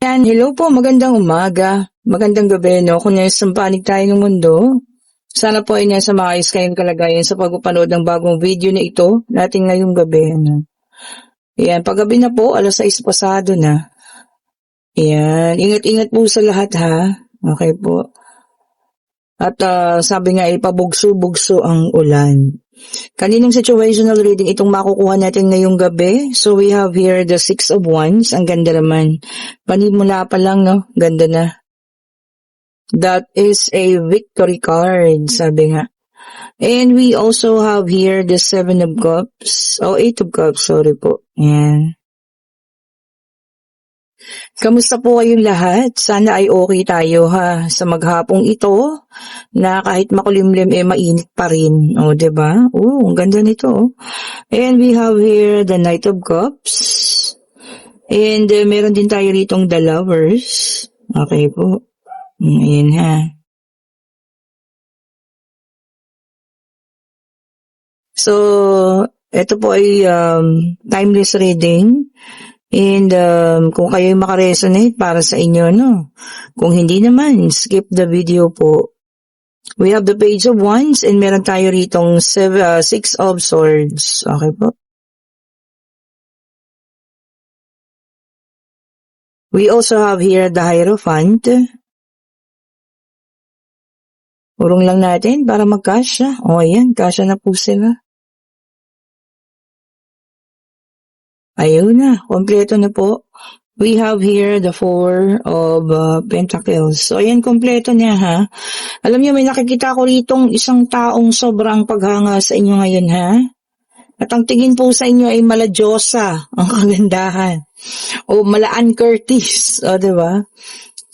Yan, hello po, magandang umaga, magandang gabi, no? Kung nasa panig tayo ng mundo, sana po ay nasa maayos kayong kalagayan sa pagpapanood ng bagong video na ito natin ngayong gabi. Ano? Yan, paggabi na po, 6:00 pasado na. Yan, ingat-ingat po sa lahat ha. Okay po. At sabi nga, ipabugso-bugso ang ulan. Kaninong situational reading itong makukuha natin ngayong gabi? So we have here the 6 of Wands. Ang ganda naman. Panimula pa lang, no? Ganda na. That is a victory card, sabi nga. And we also have here the 7 of Cups. 8 of Cups, sorry po. Yan. Kamusta po kayong lahat? Sana ay okay tayo ha sa maghapong ito na kahit makulimlim mainit pa rin. O, diba? Ang ganda nito. And we have here the Knight of Cups. And meron din tayo ritong the Lovers. Okay po. Ayan ha. So, ito po ay timeless reading. And kung kayo makaresonate para sa inyo, no? Kung hindi naman, skip the video po. We have the Page of Wands and meron tayo ritong 6 of Swords. Okay po. We also have here the Hierophant. Urong lang natin para magkasya. Ayan, kasya na po sila. Ayun na, kompleto na po. We have here the 4 of Pentacles. So, ayan, kompleto niya ha. Alam niyo, may nakikita ko ritong isang taong sobrang paghanga sa inyo ngayon ha. At ang tingin po sa inyo ay mala Diyosa, ang kagandahan. O mala Ann Curtis, o diba?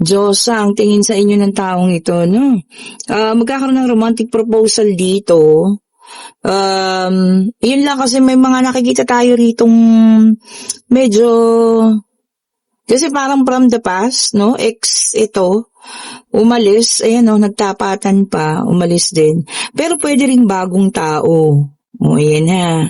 Diyosa ang tingin sa inyo ng taong ito, no? Magkakaroon ng romantic proposal dito. Yun lang kasi may mga nakikita tayo ritong medyo kasi parang from the past, no? Ito, umalis, ayan o, nagtapatan pa, umalis din. Pero pwede ring bagong tao. O, ayan ha.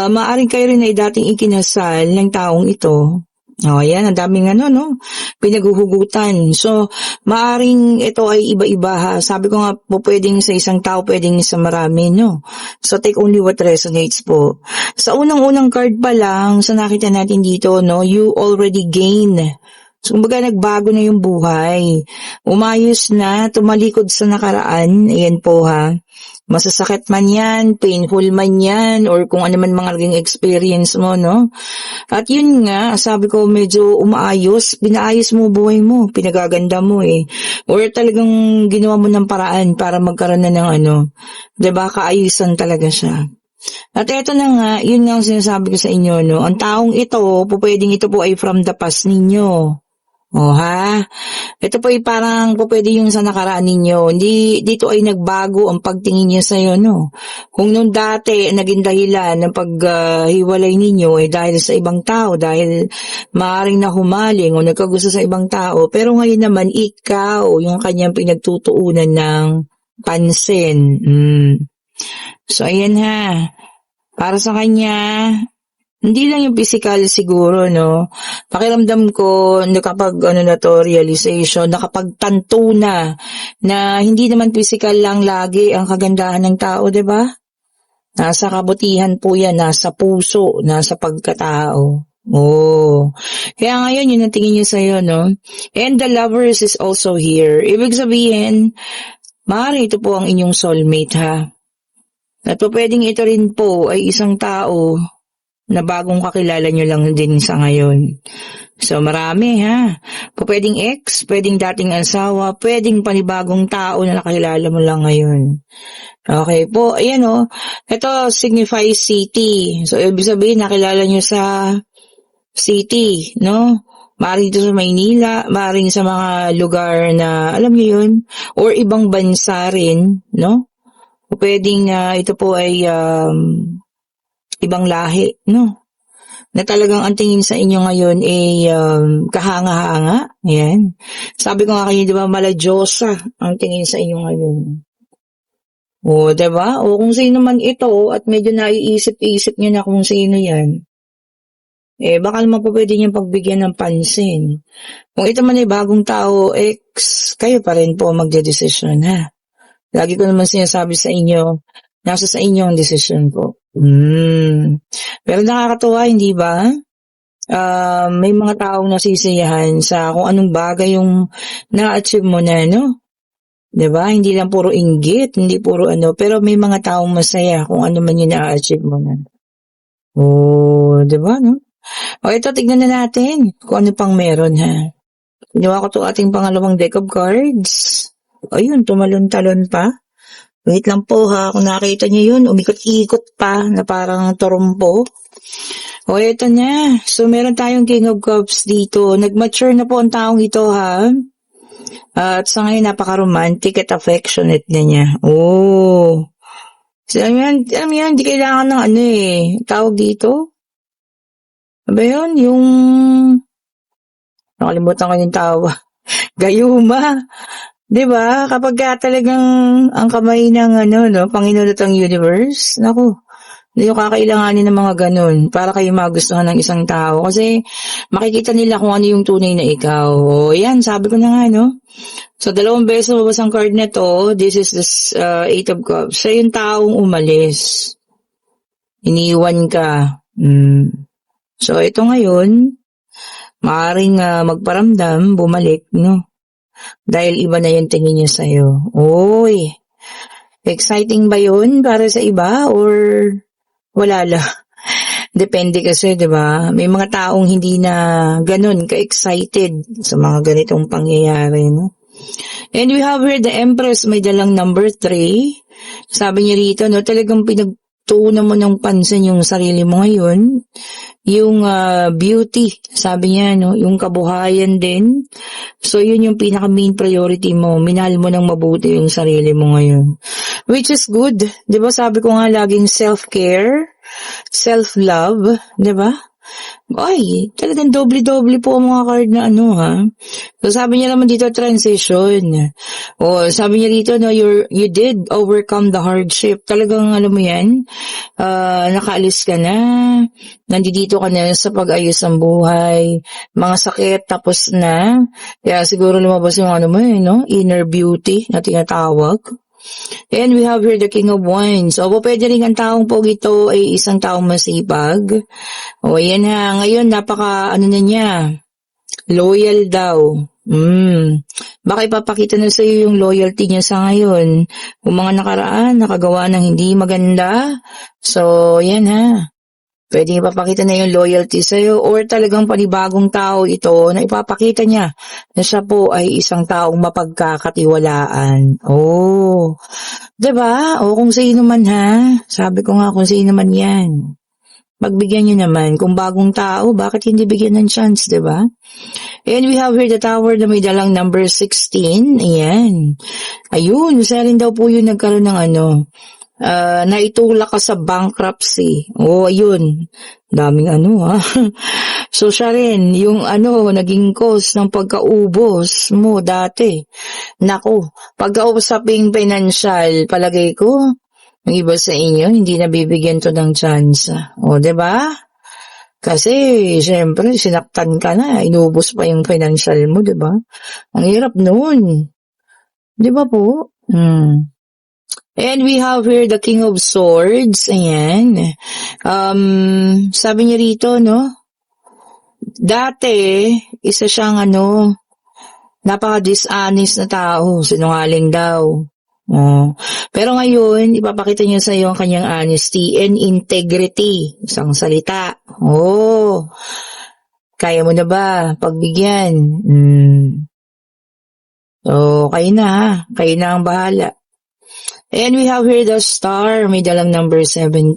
Maaring kayo rin ay dating ikinasal ng taong ito. O, ayan, ang daming no? Pinaghuhugutan. So, maaring ito ay iba-iba ha. Sabi ko nga po, pwedeng sa isang tao, pwedeng sa marami, no? So, take only what resonates po. Sa unang-unang card pa lang, sa nakita natin dito, no? You already gain. So, kumbaga, nagbago na yung buhay. Umayos na, tumalikod sa nakaraan. Ayan po ha. Masasakit man yan, painful man yan, or kung ano man mga naging experience mo, no? At yun nga, sabi ko medyo umaayos, pinaayos mo buhay mo, pinagaganda mo eh. Or talagang ginawa mo ng paraan para magkaroon na ng diba, kaayusan talaga siya. At eto na nga, yun nga ang sinasabi ko sa inyo, no? Ang taong ito, pwedeng ito po ay from the past ninyo. Ha? Ito po ay parang pwede yung sa nakaraan ninyo. Hindi, dito ay nagbago ang pagtingin niya sa'yo, no? Kung nung dati, naging dahilan ng paghiwalay ninyo ay dahil sa ibang tao, dahil maaaring nahumaling o nagkagusto sa ibang tao. Pero ngayon naman, ikaw, yung kanyang pinagtutuunan ng pansin. So, ayan ha. Para sa kanya, hindi lang yung physical siguro, no? Pakiramdam ko, nakapag realization, nakapagtanto na hindi naman physical lang lagi ang kagandahan ng tao, diba? Nasa kabutihan po yan, nasa puso, nasa pagkatao. Kaya ngayon, yun ang tingin niyo sa'yo, no? And the Lovers is also here. Ibig sabihin, maaari ito po ang inyong soulmate, ha? At pwedeng ito rin po ay isang tao na bagong kakilala nyo lang din sa ngayon. So, marami ha. Pwedeng ex, pwedeng dating asawa, pwedeng panibagong tao na nakilala mo lang ngayon. Okay po, ayan o. Ito signifies city. So, ibig sabihin, nakilala nyo sa city, no? Maaaring ito sa Maynila, maaaring sa mga lugar na, alam nyo yun, or ibang bansa rin, no? Pwedeng ito po ay ibang lahi, no? Na talagang ang tingin sa inyo ngayon ay kahanga-hanga. Ayan. Sabi ko nga kayo, di ba, mala Diyosa ang tingin sa inyo ngayon. Diba? Kung sino man ito at medyo naiisip-isip nyo na kung sino yan. Baka naman po pwede niyang pagbigyan ng pansin. Kung ito man ay bagong tao, kayo pa rin po magdedesisyon, ha? Lagi ko naman sinasabi sa inyo, nasa sa inyo ang desisyon po. Pero nakakatuwa, hindi ba? May mga taong nasisiyahan sa kung anong bagay yung na-achieve mo na, no? 'Di ba? Hindi lang puro inggit, hindi puro ano, pero may mga taong masaya kung ano man yung na-achieve mo na. Oh, 'di ba, no? O ito, tignan na natin kung ano pang meron, ha? Ginawa ko to ating pangalawang deck of cards. Ayun, tumalon-talon pa. Wait lang po, ha. Kung nakita niyo yun, umikot-ikot pa na parang torompo. O, ito na. So, meron tayong King of Cups dito. Nag-mature na po ang taong ito, ha? At sa ngayon, napaka-romantic at affectionate na niya. Oh. So, alam mo yan, hindi kailangan ng tawag dito. Ano ba yun? Yung, nakalimutan ko yung tawa. Gayuma. 'Di ba? Kapag talagang ang kamay ng Panginoon at ang universe, naku, hindi yung kakailanganin ng mga ganun para kayo magustuhan ng isang tao. Kasi makikita nila kung ano yung tunay na ikaw. O yan, sabi ko na nga, no? So, 2 beses mababas ang card na to. This is this Eight of Cups. Siya yung taong umalis. Iniwan ka. So, ito ngayon, maaaring magparamdam, bumalik, no? Dahil iba na yung tingin niya sa'yo. Uy, exciting ba yun para sa iba or wala lang? Depende kasi, di ba? May mga taong hindi na ganun ka-excited sa mga ganitong pangyayari, no? And we have here the Empress, may dalang number 3. Sabi niya rito, no, talagang pinagtuunan mo ng pansin yung sarili mo ngayon. Yung beauty, sabi niya, no, yung kabuhayan din. So, yun yung pinaka main priority mo. Minahal mo ng mabuti yung sarili mo ngayon. Which is good. Di ba sabi ko nga laging self-care, self-love, di ba? Ay, talagang doble-doble po ang mga card na ha. So, sabi niya naman dito, transition. O, sabi niya dito, no, you did overcome the hardship. Talagang, alam mo yan, nakaalis ka na, nandito ka na sa pag-ayos ng buhay, mga sakit, tapos na. Kaya siguro lumabas yung no, inner beauty na tinatawag. And we have here the King of Wands. O, pwede rin ang taong pogi ito ay isang taong masipag. O, yan ha. Ngayon, na niya, loyal daw. Baka ipapakita na sa'yo yung loyalty niya sa ngayon. Kung mga nakaraan, nakagawa ng hindi maganda. So, yan ha. Pwede ipapakita na yung loyalty sa'yo or talagang panibagong tao ito na ipapakita niya na siya po ay isang taong mapagkakatiwalaan. Oh, diba? O kung sino man ha, sabi ko nga kung sino man yan. Magbigyan niyo naman. Kung bagong tao, bakit hindi bigyan ng chance, diba? And we have here the tower na may dalang number 16. Ayan. Ayun, isa rin daw po yung nagkaroon ng naitulak ka sa bankruptcy. Oh, ayun. Daming ha. So, siya rin, yung naging cause ng pagkaubos mo dati. Nako, pagkausaping financial, palagay ko, yung iba sa inyo, hindi nabibigyan to ng chance. O, diba? Kasi, syempre, sinaktan ka na, inubos pa yung financial mo, diba? Ang hirap nun. Diba po? And we have here the King of Swords. Ayan. Sabi niya rito, no? Dati, isa siyang napaka-dishonest na tao. Sinungaling daw. Pero ngayon, ipapakita niya sa iyo ang kanyang honesty and integrity. Isang salita. Oh. Kaya mo na ba pagbigyan? So, kayo na ha. Kayo na ang bahala. And we have here the Star, may dalang number 17.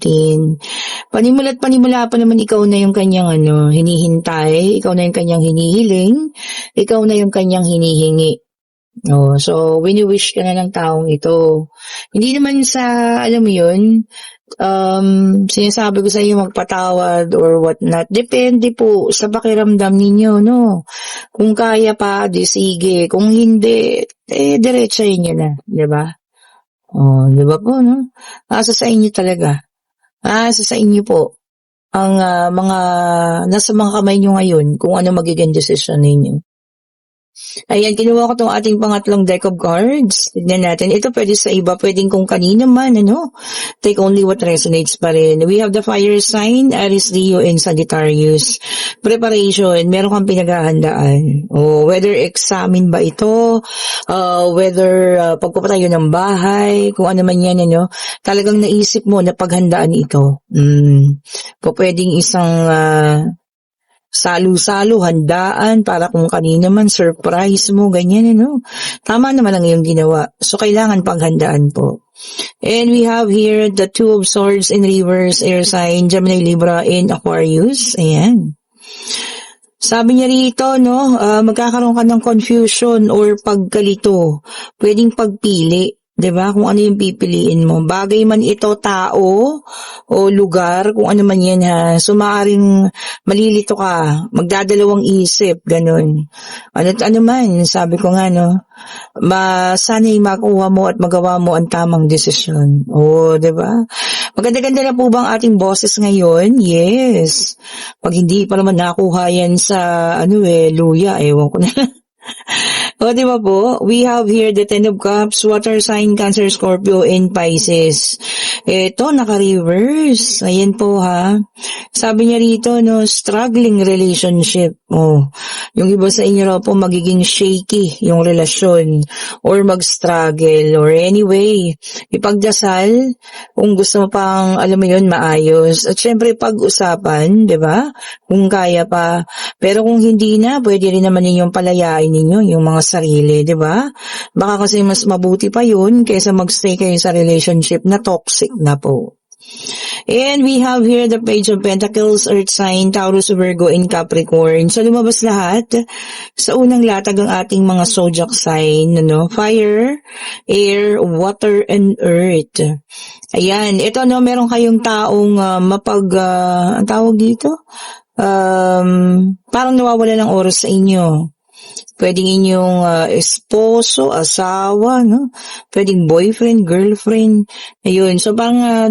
Panimula pa naman ikaw na yung kanyang hinihintay, ikaw na yung kanyang hinihiling, ikaw na yung kanyang hinihingi. So, wini-wish ka na ng taong ito. Hindi naman sa, alam mo yun, sinasabi ko sa iyo magpatawad or what not. Depende po sa pakiramdam ninyo, no? Kung kaya pa, di sige. Kung hindi, diretsahin nyo na, di ba? Di ba po, no? Asa sa inyo talaga. Asa sa inyo po. ang mga nasa mga kamay nyo ngayon kung ano magiging desisyon ninyo. Ayan, kinuha ko tong ating pangatlong deck of cards. Tignan natin. Ito pwede sa iba, pwedeng kung kanino man, ano. Take only what resonates pa rin. We have the fire sign, Aries, Leo, and Sagittarius. Preparation, meron kang pinaghahandaan. O, whether examine ba ito, whether pagpapatayo ng bahay, kung ano man yan, ano. Talagang naisip mo na paghandaan ito. Pwedeng isang salo-salo, handaan, para kung kanina man, surprise mo, ganyan, ano. Tama naman ang iyong ginawa. So, kailangan paghandaan po. And we have here the Two of Swords in reverse, air sign, Gemini, Libra, and Aquarius. Ayan. Sabi niya rito, no, magkakaroon ka ng confusion or pagkalito. Pwedeng pagpili. 'Di ba? Kung ano yung pipiliin mo. Bagay man ito, tao o lugar, kung ano man yan ha. So, maaaring malilito ka, magdadalawang isip, ganun. Ano man, sabi ko nga, no, sana'y makuha mo at magawa mo ang tamang desisyon. O, 'di ba? Maganda-ganda na po ba ang ating boses ngayon? Yes. Pag hindi pa naman nakuha yan sa, luya, ewan ko na. O, di ba po? We have here the Ten of Cups, Water sign, Cancer, Scorpio, and Pisces. Ito, naka-reverse. Ayan po ha. Sabi niya rito, no, struggling relationship. Oh, yung iba sa inyo raw po magiging shaky yung relasyon or mag-struggle or anyway, ipagdasal kung gusto mo pang, alam mo yun, maayos. At syempre, pag-usapan, di ba? Kung kaya pa. Pero kung hindi na, pwede rin naman ninyong palayain ninyo yung mga sarili, di ba? Baka kasi mas mabuti pa yun kaysa magstay kayo sa relationship na toxic na po. And we have here the Page of Pentacles, Earth sign, Taurus, Virgo, and Capricorn. So, lumabas lahat. Sa unang latag ang ating mga zodiac sign, fire, air, water, and earth. Ayan, ito meron kayong taong ang tawag dito? Parang nawawala ng oras sa inyo. Pwedeng inyong esposo, asawa, no? Pwedeng boyfriend, girlfriend. Ayun. So, parang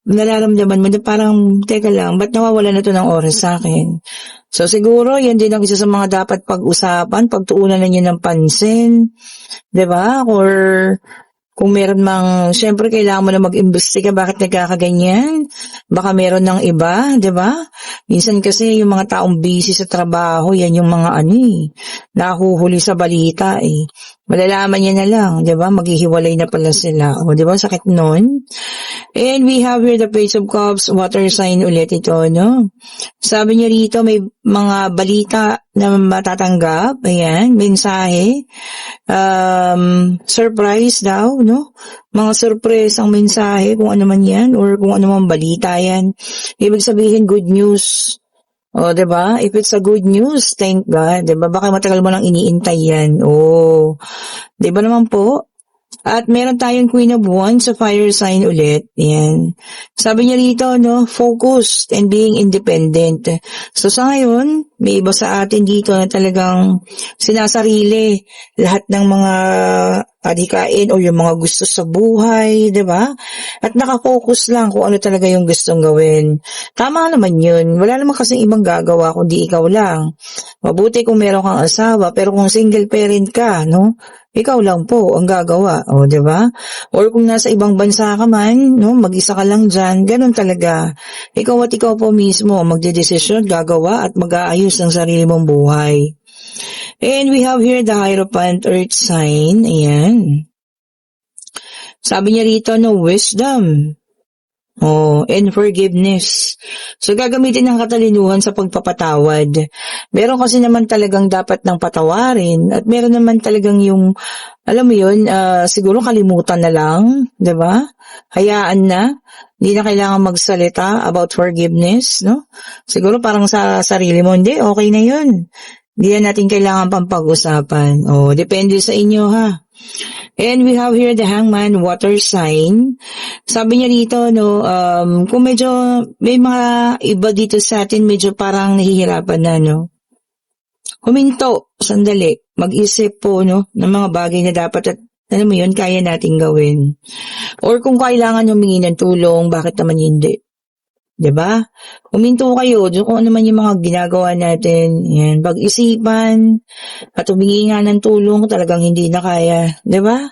nararamdaman mo na parang, teka lang, ba't nawawala na to ng oras sa akin? So, siguro, yan din ang isa sa mga dapat pag-usapan, pagtuunan na nyo ng pansin. Diba? Or kung meron mang, syempre kailangan mo na mag-imbestiga bakit nagkakaganyan. Baka meron ng iba, di ba? Minsan kasi yung mga taong busy sa trabaho, yan yung mga nahuhuli sa balita eh. Malalaman niya na lang, di ba? Maghihiwalay na pala sila. O, di ba? Sakit nun. And we have here the Page of Cups, water sign ulit ito, no? Sabi niya rito, may mga balita na matatanggap. Ayan, mensahe. Surprise daw, no? Mga surprise ang mensahe, kung ano man yan, or kung ano man balita yan. Ibig sabihin, good news. O, diba? If it's a good news, thank God. Diba? Baka matagal mo lang iniintay yan. O, diba naman po? At meron tayong Queen of Wands sa fire sign ulit. Yan. Sabi niya rito, no, focused and being independent. So sa ngayon, may iba sa atin dito na talagang sinasarili lahat ng mga adhikain o yung mga gusto sa buhay, di ba? At nakafocus lang kung ano talaga yung gustong gawin. Tama naman yun. Wala naman kasing ibang gagawa kundi ikaw lang. Mabuti kung meron kang asawa, pero kung single parent ka, no? Ikaw lang po ang gagawa, o, di ba? Or kung nasa ibang bansa ka man, no, mag-isa ka lang dyan, ganun talaga. Ikaw at ikaw po mismo magdedesisyon, gagawa at mag-aayos ng sarili mong buhay. And we have here the Hierophant Earth sign. Ayan. Sabi niya rito, no, wisdom. Oh, and forgiveness. So, gagamitin ng katalinuhan sa pagpapatawad. Meron kasi naman talagang dapat ng patawarin at meron naman talagang yung, alam mo yun, siguro kalimutan na lang, 'di ba? Hayaan na. Hindi na kailangan magsalita about forgiveness, no? Siguro parang sa sarili mo, hindi, okay na yun. Hindi na natin kailangan pang pag-usapan. Oh, depende sa inyo, ha? And we have here the Hangman, water sign. Sabi niya dito, no, kung medyo may mga iba dito sa atin, medyo parang nahihirapan na, no. Huminto, sandali, mag-isip po, no, ng mga bagay na dapat at alam mo yun, kaya nating gawin. Or kung kailangan humingi ng tulong, bakit naman hindi? 'di ba? Huminto kayo doon kung ano man yung mga ginagawa natin. Yan, pag-isipan at humingi nga ng tulong kung talagang hindi na kaya, 'di ba?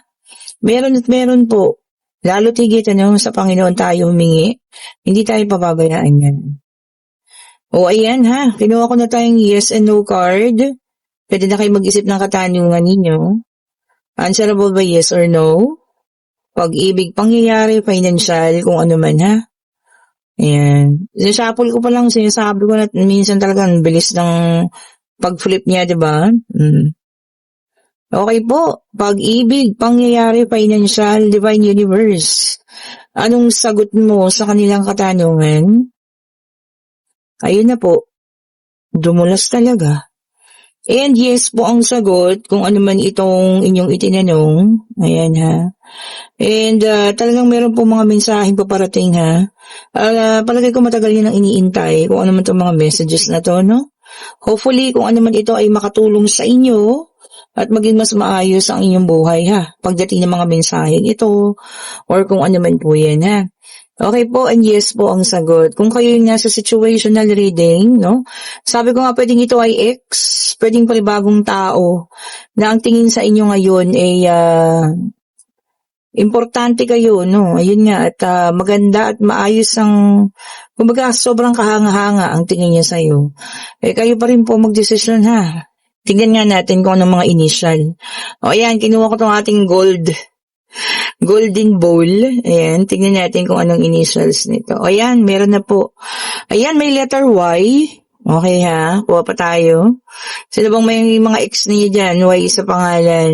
Meron at meron po. Lalo't higit sa Panginoon tayo humingi. Hindi tayo pababayaan yan. O ayan kinuha ko na tayong yes and no card. Pwede na kayo mag-isip ng katanungan ninyo. Answerable ba yes or no? Pag-ibig, pangyayari, financial, kung ano man Ayan. Sinashuffle ko pa lang, sinasabi ko na minsan talaga ang bilis ng pag-flip niya, diba? Okay po. Pag-ibig, pangyayari, financial, divine universe. Anong sagot mo sa kanilang katanungan? Ayun na po. Dumulas talaga. And yes po ang sagot kung ano man itong inyong itinanong. Ayan And talagang meron po mga mensaheng paparating palagay ko matagal yun ang iniintay kung ano man itong mga messages na to, no? Hopefully kung ano man ito ay makatulong sa inyo at maging mas maayos ang inyong buhay pagdating ng mga mensaheng ito or kung ano man po yan Okay po, and yes po ang sagot. Kung kayo yung nasa situational reading, no? Sabi ko nga pwedeng ito ay ex, pwedeng panibagong tao na ang tingin sa inyo ngayon ay importante kayo, no? Ayun nga, at maganda at maayos kumbaga sobrang kahanga-hanga ang tingin niya sa'yo. Kayo pa rin po magdesisyon Tingnan nga natin kung anong mga initial. O ayan, kinuha ko tong ating golden bowl. Ayan, tingnan natin kung anong initials nito. O ayan, meron na po. Ayan, may letter Y. Okay kuha pa tayo. Sino bang may mga ex niyo dyan? Y sa pangalan.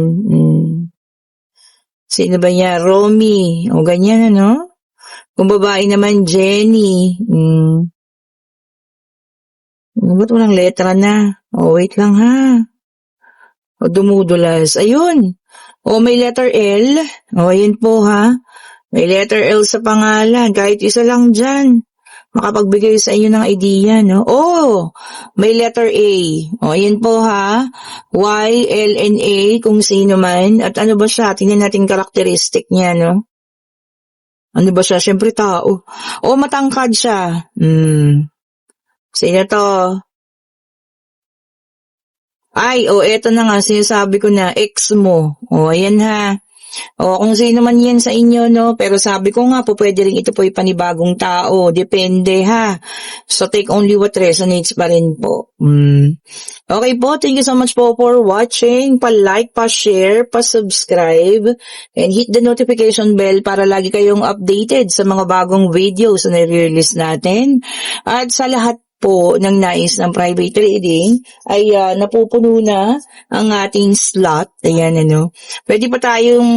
Sino ba niya? Romy. O ganyan Kung babae naman, Jenny. Ba't walang letra na? O wait lang O dumudulas. Ayun. O may letter L. O ayun po May letter L sa pangalan. Kahit isa lang dyan. Makapagbigay sa inyo ng idea, no? May letter A. O ayun po Y, L, N, A, kung sino man. At ano ba siya? Tingnan natin karakteristik niya, no? Ano ba siya? Siyempre tao. Matangkad siya. Sino to? Eto na nga, sinasabi ko na, ex mo. Ayan kung sino man yan sa inyo, no? Pero sabi ko nga po, pwede rin ito po yung panibagong tao. Depende, So, take only what resonates pa rin po. Okay po, thank you so much po for watching. Pa-like, pa-share, pa-subscribe, and hit the notification bell para lagi kayong updated sa mga bagong videos na nire-release natin. At sa lahat po ng nais ng private reading ay napupuno na ang ating slot. Ayan Pwede pa tayong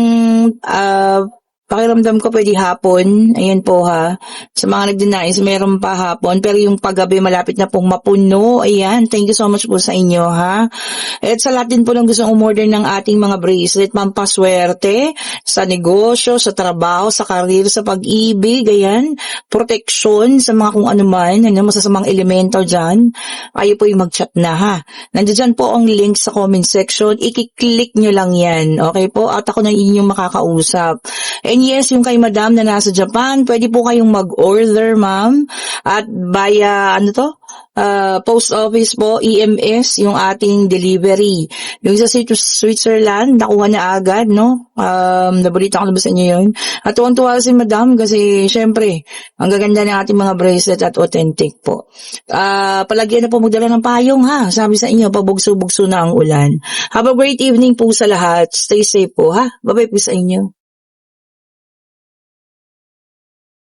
pakiramdam ko pwede hapon. Ayan po Sa mga nagdinais, meron pa hapon. Pero yung paggabi malapit na pong mapuno. Ayan. Thank you so much po sa inyo At sa lahat din po ng gustong umorder ng ating mga bracelet, pampaswerte, sa negosyo, sa trabaho, sa career, sa pag-ibig, ayan. Protection sa mga kung ano man, masasamang elemento dyan. Kayo po yung mag-chat na Nandiyan po ang link sa comment section. I-click nyo lang yan. Okay po? At ako na inyong makakausap. And yes, yung kay madam na nasa Japan, pwede po kayong mag-order, ma'am. At via, post office po, EMS, yung ating delivery. Yung sa Switzerland, nakuha na agad, no? Nabalita ko na ba sa inyo yun? At tuwan-tuwa si madam kasi, syempre, ang gaganda ng ating mga bracelet at authentic po. Palagyan na po magdala ng payong, Sabi sa inyo, pabugso-bugso na ang ulan. Have a great evening po sa lahat. Stay safe po, Bye-bye po sa inyo.